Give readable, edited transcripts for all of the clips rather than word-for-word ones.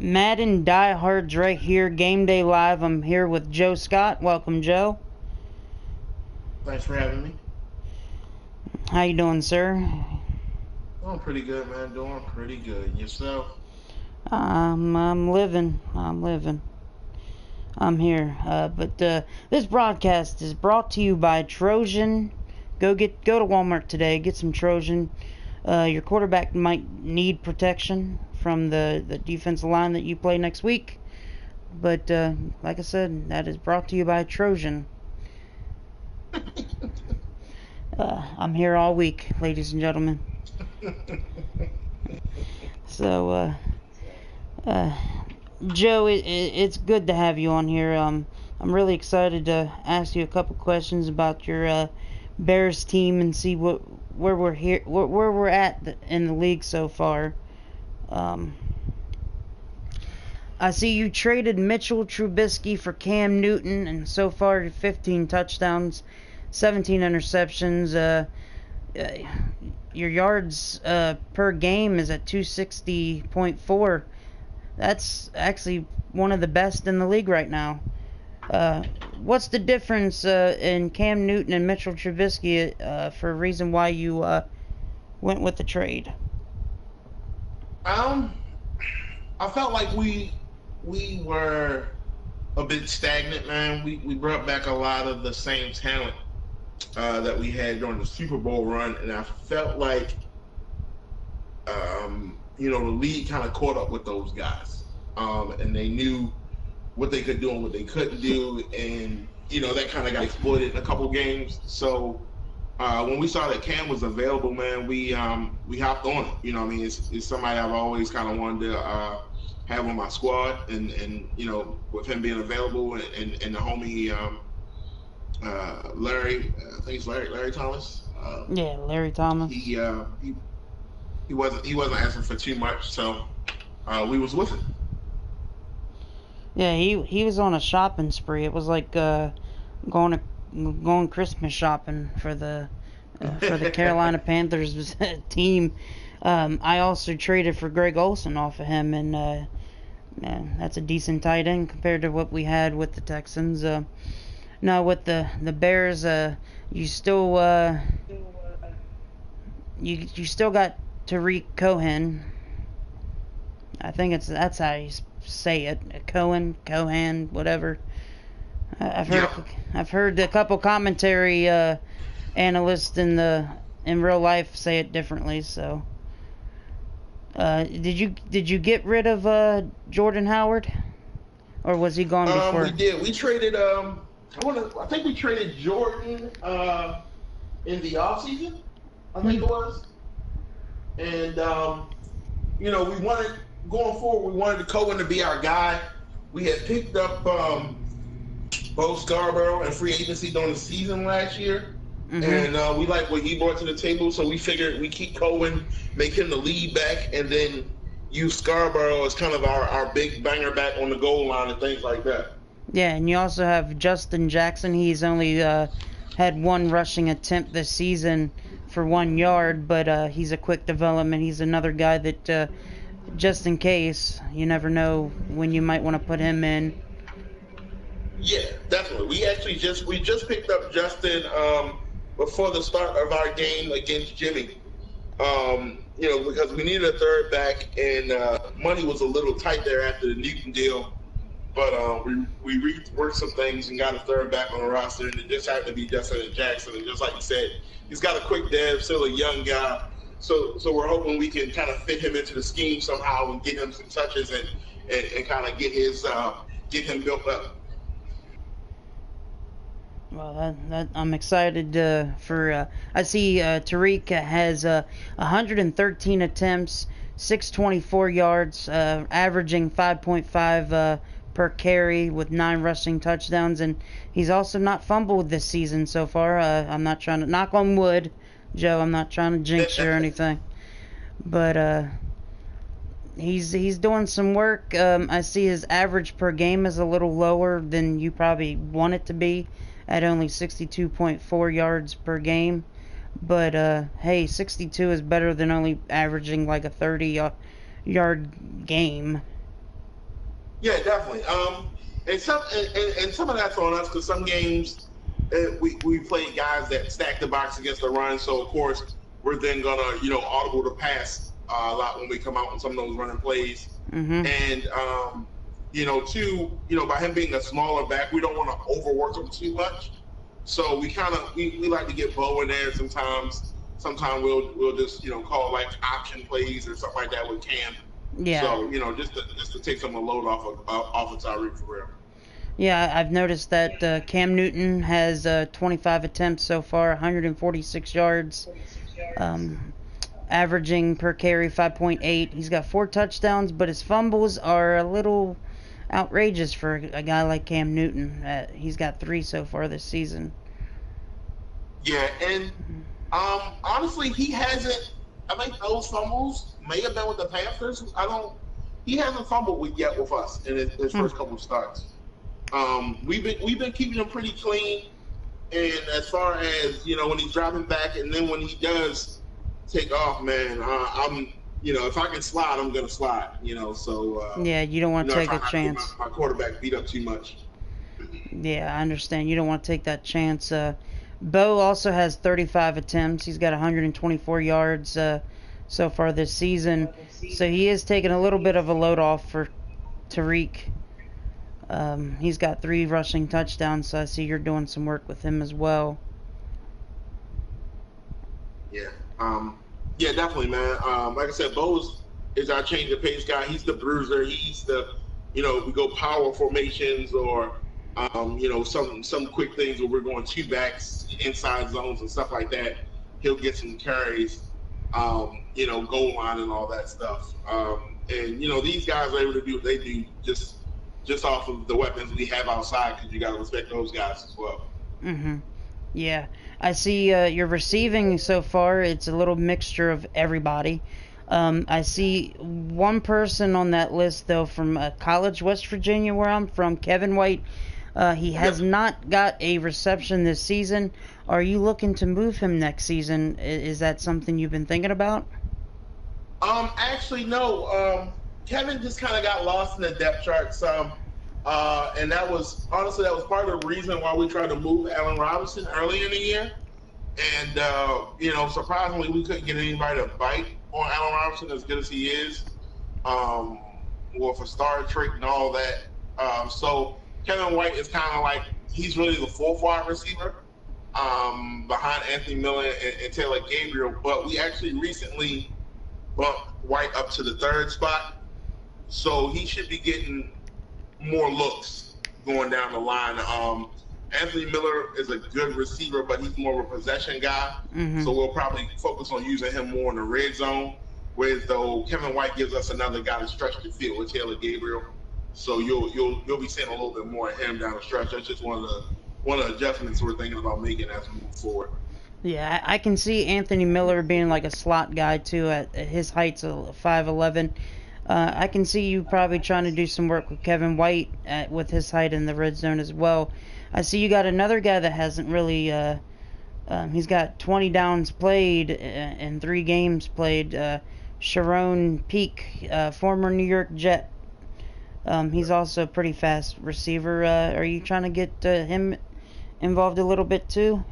Madden Diehards right here, Game Day Live. I'm here with Joe Scott. Welcome, Joe. Thanks for having me. How you doing, sir? Doing pretty good, man. Doing pretty good. Yourself? I'm living. I'm here. But this broadcast is brought to you by Trojan. Go to Walmart today. Get some Trojan. Your quarterback might need protection from the defensive line that you play next week. But like I said, that is brought to you by Trojan. I'm here all week, ladies and gentlemen. So, Joe, it's good to have you on here. I'm really excited to ask you a couple questions about your Bears team and see where we're at in the league so far. I see you traded Mitchell Trubisky for Cam Newton, and so far 15 touchdowns, 17 interceptions. Your yards per game is at 260.4. That's actually one of the best in the league right now. What's the difference in Cam Newton and Mitchell Trubisky for a reason why you went with the trade? Um, I felt like we were a bit stagnant, man. We brought back a lot of the same talent that we had during the Super Bowl run, and I felt like the league kind of caught up with those guys, and they knew what they could do and what they couldn't do, and that kind of got exploited in a couple games. So when we saw that Cam was available, man, we hopped on it. I mean, it's somebody I've always kind of wanted to have on my squad, and with him being available and the homie Larry, I think it's Larry Thomas. Yeah, Larry Thomas. He wasn't asking for too much, so we was with it. Yeah, he was on a shopping spree. It was like going Christmas shopping for the Carolina Panthers team. I also traded for Greg Olsen off of him, and that's a decent tight end compared to what we had with the Texans. Now with the Bears, you still you still got Tariq Cohen. I think that's how you say it. Cohen, whatever. I've heard a couple commentary analysts in real life say it differently. So, did you get rid of Jordan Howard, or was he gone before? We did. We traded. I think we traded Jordan in the offseason, I think it was. And we wanted going forward. We wanted Cohen to be our guy. We had picked up Bo Scarborough and free agency during the season last year, and we like what he brought to the table. So we figured we keep Cohen, make him the lead back, and then use Scarborough as kind of our big banger back on the goal line and things like that. Yeah, and you also have Justin Jackson. He's only had one rushing attempt this season for 1 yard, but he's a quick development. He's another guy that, just in case, you never know when you might want to put him in. Yeah, definitely. We just picked up Justin before the start of our game against Jimmy. Because we needed a third back, and money was a little tight there after the Newton deal. But we reworked some things and got a third back on the roster, and it just happened to be Justin Jackson. And just like you said, he's got a quick dev, still a young guy. So we're hoping we can kind of fit him into the scheme somehow and get him some touches and kind of get him built up. Well, I'm excited for. I see Tariq has 113 attempts, 624 yards, averaging 5.5 per carry with 9 rushing touchdowns, and he's also not fumbled this season so far. I'm not trying to knock on wood, Joe. I'm not trying to jinx you or anything, but he's doing some work. I see his average per game is a little lower than you probably want it to be, at only 62.4 yards per game. But hey, 62 is better than only averaging like a 30 yard game. Yeah, definitely. And some of that's on us because some games we play guys that stack the box against the run. So of course we're then gonna audible the pass a lot when we come out on some of those running plays. Mm-hmm. And two, by him being a smaller back, we don't want to overwork him too much. So we like to get Bo in there sometimes. Sometimes we'll just call like option plays or something like that with Cam. Yeah. So just to take some of the load off of Tyreek for real. Yeah, I've noticed that Cam Newton has 25 attempts so far, 146 yards, um, averaging per carry 5.8. He's got 4 touchdowns, but his fumbles are a little outrageous for a guy like Cam Newton. He's got 3 so far this season. Yeah, and honestly, he hasn't. I think those fumbles may have been with the Panthers. I don't. He hasn't fumbled yet with us in his Hmm. first couple of starts. We've been keeping him pretty clean, and as far as when he's dropping back, and then when he does take off, man, I'm if I can slide, I'm gonna slide. So Yeah, you don't want to I take try a not to get my, chance. my quarterback beat up too much. Yeah, I understand. You don't want to take that chance. Bo also has 35 attempts. He's got 124 yards so far this season. So he is taking a little bit of a load off for Tariq. He's got 3 rushing touchdowns, so I see you're doing some work with him as well. Yeah. Yeah, definitely, man. Like I said, Bose is our change of pace guy. He's the bruiser. He's the, we go power formations or, some quick things where we're going two backs, inside zones and stuff like that. He'll get some carries, goal line and all that stuff. And these guys are able to do what they do just off of the weapons we have outside because you got to respect those guys as well. Hmm. Yeah, I see your receiving so far. It's a little mixture of everybody. I see one person on that list though from College, West Virginia, where I'm from, Kevin White. He has Yep. not got a reception this season. Are you looking to move him next season? Is that something you've been thinking about? Actually, no. Kevin just kind of got lost in the depth chart some, and that was part of the reason why we tried to move Allen Robinson early in the year. And surprisingly, we couldn't get anybody to bite on Allen Robinson as good as he is, um, with a star trait and all that. So Kevin White is kind of like he's really the fourth wide receiver, behind Anthony Miller and Taylor Gabriel. But we actually recently bumped White up to the third spot, so he should be getting more looks going down the line. Anthony Miller is a good receiver, but he's more of a possession guy, Hmm. so we'll probably focus on using him more in the red zone. Whereas though Kevin White gives us another guy to stretch the field with Taylor Gabriel, so you'll be seeing a little bit more of him down the stretch. That's just one of the adjustments we're thinking about making as we move forward. Yeah, I can see Anthony Miller being like a slot guy too at his heights of 5'11". I can see you probably trying to do some work with Kevin White with his height in the red zone as well. I see you got another guy that hasn't really. He's got 20 downs played and 3 games played. Sharon Peak, former New York Jet. He's also a pretty fast receiver. Are you trying to get him involved a little bit too?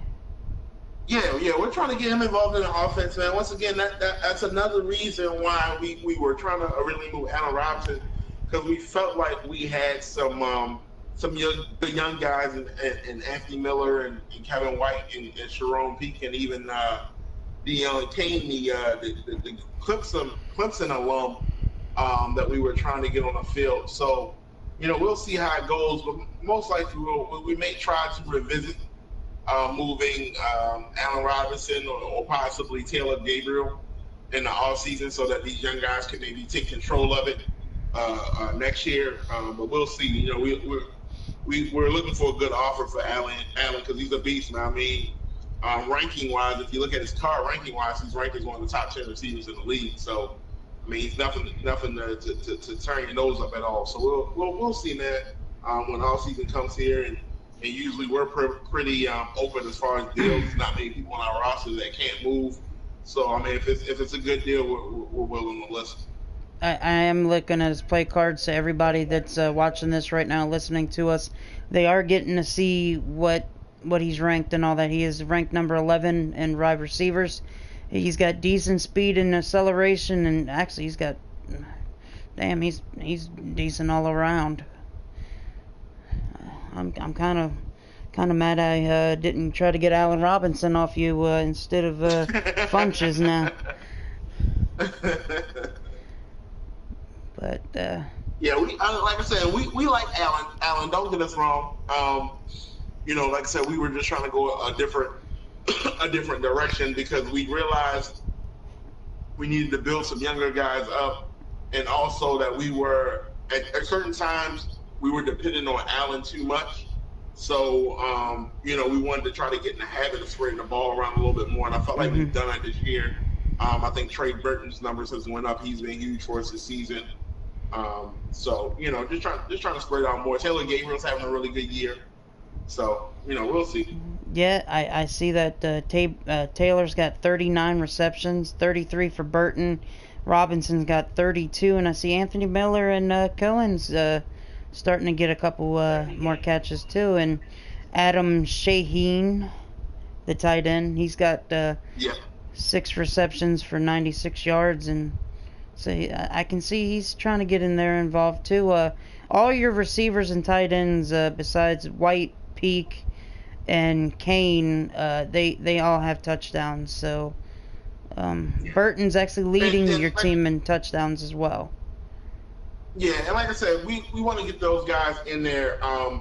Yeah, we're trying to get him involved in the offense, man. Once again, that's another reason why we were trying to originally move Allen Robinson because we felt like we had some young guys and Anthony Miller and Kevin White and Sharon Peak and even Kane, the Clemson alum, that we were trying to get on the field. So we'll see how it goes, but most likely we may try to revisit moving Allen Robinson or possibly Taylor Gabriel in the off season so that these young guys can maybe take control of it next year. But we'll see. We're looking for a good offer for Allen because he's a beast, man. I mean, ranking wise, if you look at his card ranking wise, he's ranked as one of the top 10 receivers in the league. So I mean, he's nothing to turn your nose up at all. So we'll see, man, when all season comes here and usually we're pretty open as far as deals. There's not many people on our roster that can't move. So I mean, if it's a good deal, we're willing to listen. I am looking at his play cards. So everybody that's watching this right now, listening to us, they are getting to see what he's ranked and all that. He is ranked number 11 in wide receivers. He's got decent speed and acceleration, and actually he's got, damn, he's decent all around. I'm kind of mad I didn't try to get Allen Robinson off you instead of Funches now. But yeah, like I said, we like Allen. Allen, don't get us wrong. Like I said, we were just trying to go a different a different direction because we realized we needed to build some younger guys up, and also that we were at certain times we were dependent on Allen too much. So we wanted to try to get in the habit of spreading the ball around a little bit more, and I felt like we've done that this year. I think Trey Burton's numbers has went up. He's been huge for us this season. So just trying to spread out more. Taylor Gabriel's having a really good year. So we'll see. Yeah, I see that Taylor's got 39 receptions, 33 for Burton. Robinson's got 32, and I see Anthony Miller and Cohen's starting to get a couple more catches too. And Adam Shaheen, the tight end, he's got 6 receptions for 96 yards, and so I can see he's trying to get in there involved too. All your receivers and tight ends, besides White, Peak, and Kane, they all have touchdowns. So Burton's actually leading your team in touchdowns as well. Yeah, and like I said, we want to get those guys in there. And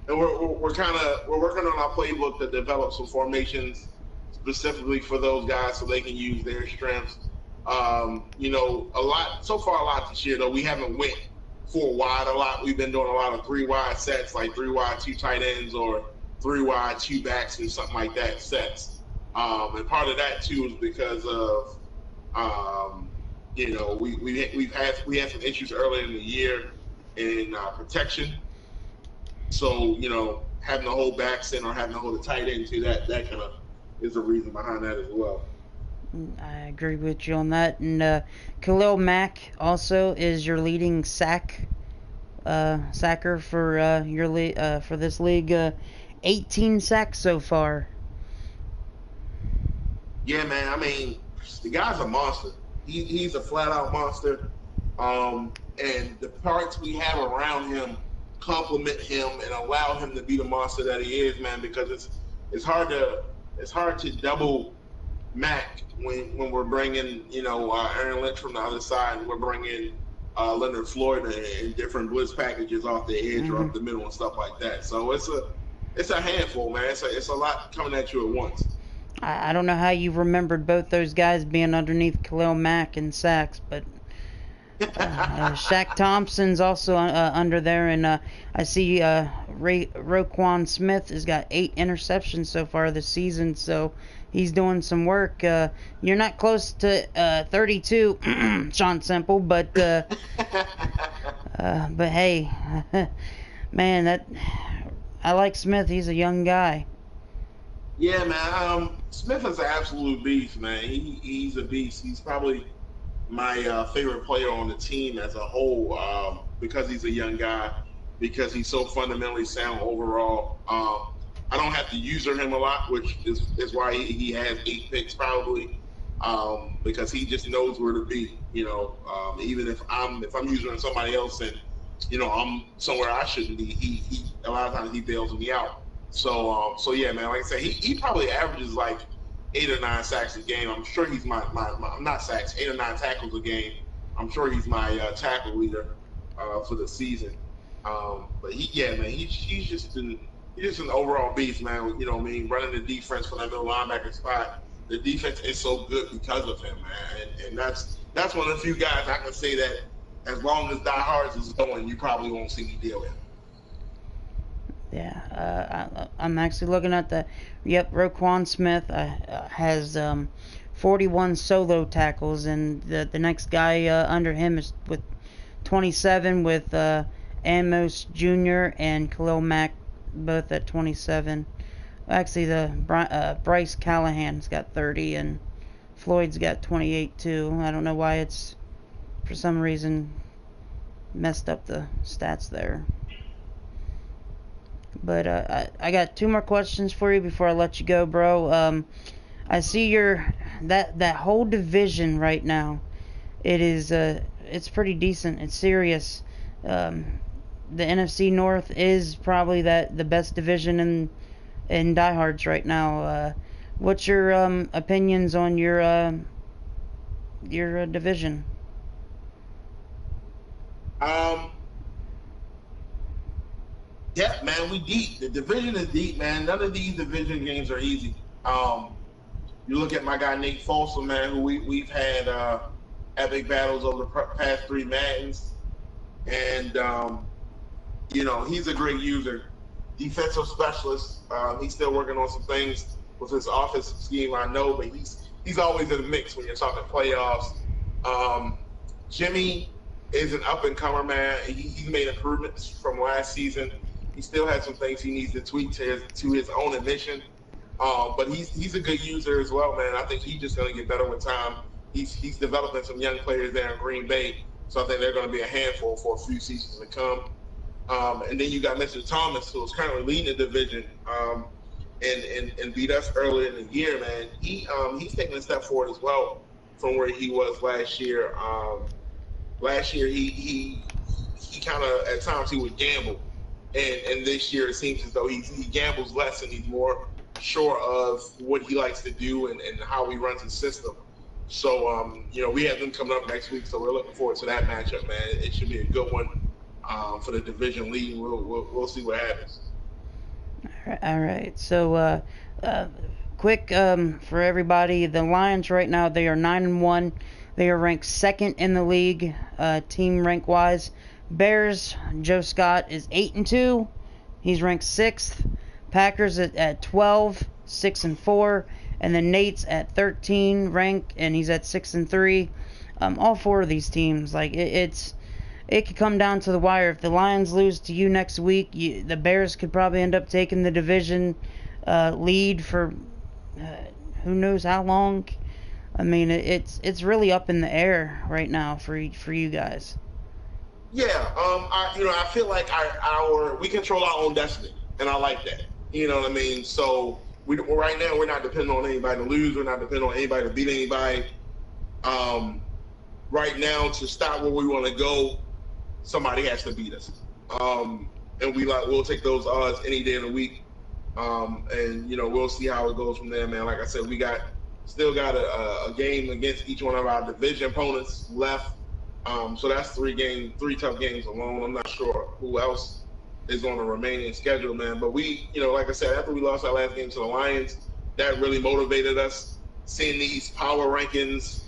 we're working on our playbook to develop some formations specifically for those guys so they can use their strengths. A lot this year though. We haven't went 4 wide a lot. We've been doing a lot of 3 wide sets, like 3 wide 2 tight ends or 3 wide 2 backs and something like that sets. And part of that too is because of we had some issues earlier in the year in protection. So having to hold backs in or having to hold a tight end too, that kind of is the reason behind that as well. I agree with you on that. And Khalil Mack also is your leading sacker for for this league. 18 sacks so far. Yeah, man. I mean, the guy's a monster. He's a flat out monster. And the parts we have around him complement him and allow him to be the monster that he is, man. Because it's hard to double Mac when we're bringing Aaron Lynch from the other side, and we're bringing Leonard Floyd and different blitz packages off the edge or up the middle and stuff like that. So it's a handful, man. It's a lot coming at you at once. I don't know how you remembered both those guys being underneath Khalil Mack in sacks, but Shaq Thompson's also under there, and I see Roquan Smith has got 8 interceptions so far this season, so he's doing some work. You're not close to 32, Sean Simple, but hey, man, I like Smith. He's a young guy. Yeah, man. Smith is an absolute beast, man. He's a beast. He's probably my favorite player on the team as a whole because he's a young guy, because he's so fundamentally sound overall. I don't have to user him a lot, which is why he has 8 picks probably, because he just knows where to be. Even if I'm using somebody else and I'm somewhere I shouldn't be, he a lot of times he bails me out. So yeah, man. Like I said, he probably averages like 8 or 9 sacks a game. I'm sure he's my not sacks, 8 or 9 tackles a game. I'm sure he's my tackle leader for the season. But he's just an overall beast, man. Running the defense for that middle linebacker spot. The defense is so good because of him, man. And that's one of the few guys I can say that as long as Diehards is going, you probably won't see me deal with him. Yeah, I'm actually looking at Roquan Smith has 41 solo tackles, and the next guy under him is with 27 with Amos Jr. and Khalil Mack, both at 27. Actually, Bryce Callahan's got 30, and Floyd's got 28 too. I don't know why it's for some reason messed up the stats there. But I got 2 more questions for you before I let you go, bro. I see that whole division right now. It's pretty decent. It's serious. The NFC North is probably the best division in Diehards right now. What's your opinions on your division? Yeah, man, we deep. The division is deep, man. None of these division games are easy. You look at my guy Nate Folsom, man, who we've had epic battles over the past 3 Maddens, and he's a great user, defensive specialist. He's still working on some things with his offensive scheme, I know, but he's always in the mix when you're talking playoffs. Jimmy is an up and comer, man. He's made improvements from last season. He still has some things he needs to tweak to his own admission. But he's a good user as well, man. I think he's just going to get better with time. He's developing some young players there in Green Bay, so I think they're going to be a handful for a few seasons to come. And then you got Mr. Thomas, who is currently leading the division and beat us earlier in the year, man. He's taking a step forward as well from where he was last year. Last year, he kind of, at times, he would gamble. And this year, it seems as though he gambles less and he's more sure of what he likes to do and how he runs his system. So, we have them coming up next week, so we're looking forward to that matchup, man. It should be a good one for the division lead. We'll see what happens. All right. So, quick for everybody, the Lions right now, they are 9-1. They are ranked 2nd in the league, team rank wise. Bears, Joe Scott is 8-2. He's ranked 6th. Packers at 12, 6-4, and then Nate's at 13 rank, and he's at 6-3. All 4 of these teams, like it could come down to the wire. If the Lions lose to you next week, the Bears could probably end up taking the division lead for who knows how long. I mean, it's really up in the air right now for you guys. Yeah, I feel like we control our own destiny, and I like that. You know what I mean? So right now we're not depending on anybody to lose. We're not depending on anybody to beat anybody. Right now, to stop where we want to go, somebody has to beat us. And we'll take those odds any day of the week. And we'll see how it goes from there, man. Like I said, we still got a game against each one of our division opponents left. So that's 3 tough games alone. I'm not sure who else is on the remaining schedule, man. But we, like I said, after we lost our last game to the Lions, that really motivated us. Seeing these power rankings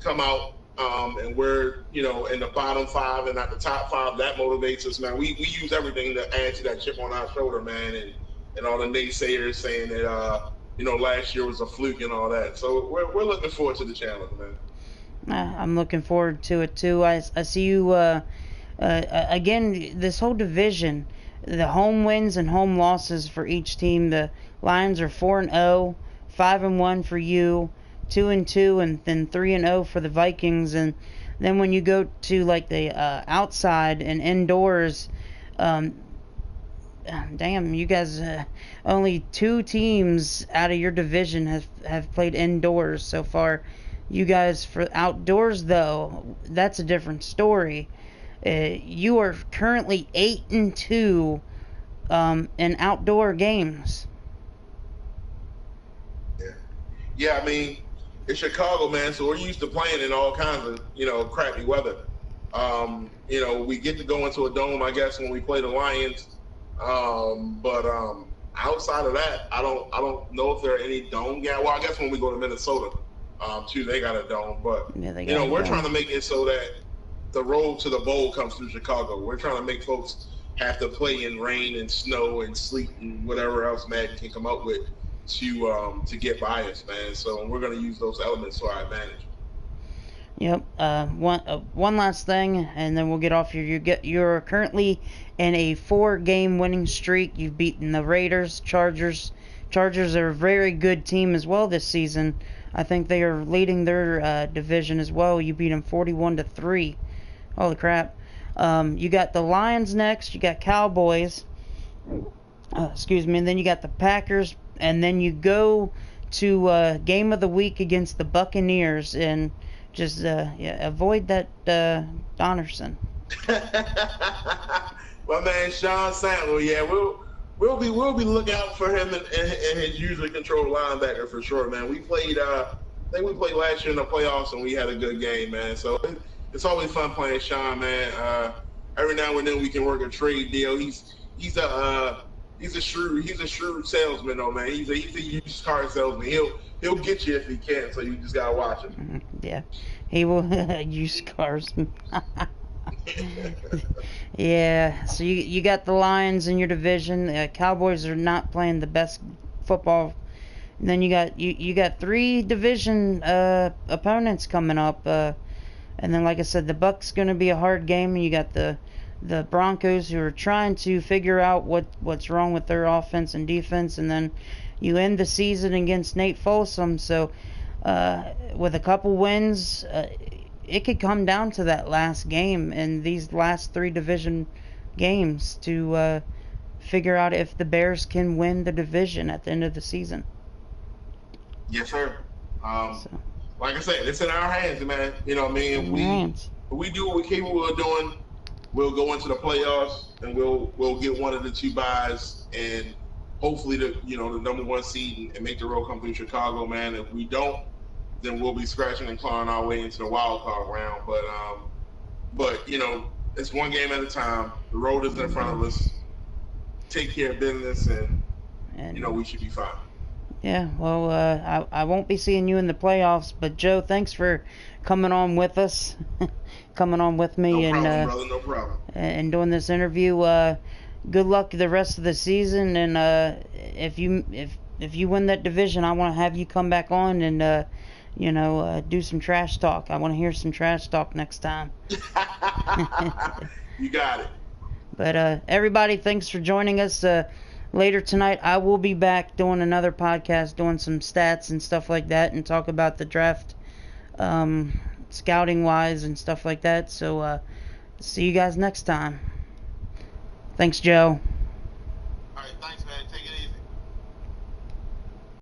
come out, and we're, in the bottom 5 and not the top 5, that motivates us, man. We use everything to add to that chip on our shoulder, man, and all the naysayers saying that, last year was a fluke and all that. So we're looking forward to the challenge, man. I'm looking forward to it too. I see you again. This whole division, the home wins and home losses for each team. The Lions are 4-0, 5-1 for you, 2-2, and then 3-0 for the Vikings. And then when you go to like the outside and indoors, damn, you guys only 2 teams out of your division have played indoors so far. You guys, for outdoors, though, that's a different story. You are currently 8-2 in outdoor games. Yeah, I mean, it's Chicago, man, so we're used to playing in all kinds of, crappy weather. We get to go into a dome, I guess, when we play the Lions. But outside of that, I don't know if there are any dome games. Well, I guess when we go to Minnesota, too, they got a dome. But, we're trying to make it so that the road to the bowl comes through Chicago. We're trying to make folks have to play in rain and snow and sleet and whatever else Madden can come up with to get by us, man. So we're going to use those elements to our advantage. Yep. One last thing, and then we'll get off here. You're currently in a 4-game winning streak. You've beaten the Raiders, Chargers. Chargers are a very good team as well this season. I think they are leading their division as well. You beat them 41-3. Holy crap! You got the Lions next. You got Cowboys. Excuse me. And then you got the Packers. And then you go to game of the week against the Buccaneers, and just avoid that Donnerson. My man Sean Samuel, yeah, we'll be looking out for him and his usually controlled linebacker for sure, man. We played I think we played last year in the playoffs and we had a good game, man. So it's always fun playing Sean, man. Every now and then we can work a trade deal. He's a shrewd salesman, though, man. He's a used car salesman. He'll get you if he can. So you just gotta watch him. Yeah, he will use cars. Yeah, so you got the Lions in your division. Cowboys are not playing the best football. And then you got three division opponents coming up. And then, like I said, the Bucks going to be a hard game. And you got the Broncos, who are trying to figure out what's wrong with their offense and defense. And then you end the season against Nate Folsom. So with a couple wins, it could come down to that last game in these last three division games to figure out if the Bears can win the division at the end of the season. Yes, sir. Like I said, it's in our hands, man. You know what I mean? We do what we're capable of doing. We'll go into the playoffs and we'll get one of the two byes and hopefully the number one seed and make the road come through Chicago, man. If we don't, then we'll be scratching and clawing our way into the wild card round. But it's one game at a time. The road is in front of us. Take care of business, and we should be fine. Yeah, well, I won't be seeing you in the playoffs, but Joe, thanks for coming on with us, coming on with me, No problem. And doing this interview. Good luck the rest of the season, and if you win that division, I want to have you come back on and do some trash talk. I want to hear some trash talk next time. You got it. But everybody, thanks for joining us. Later tonight, I will be back doing another podcast, doing some stats and stuff like that, and talk about the draft, scouting-wise and stuff like that. So, see you guys next time. Thanks, Joe. All right, thanks,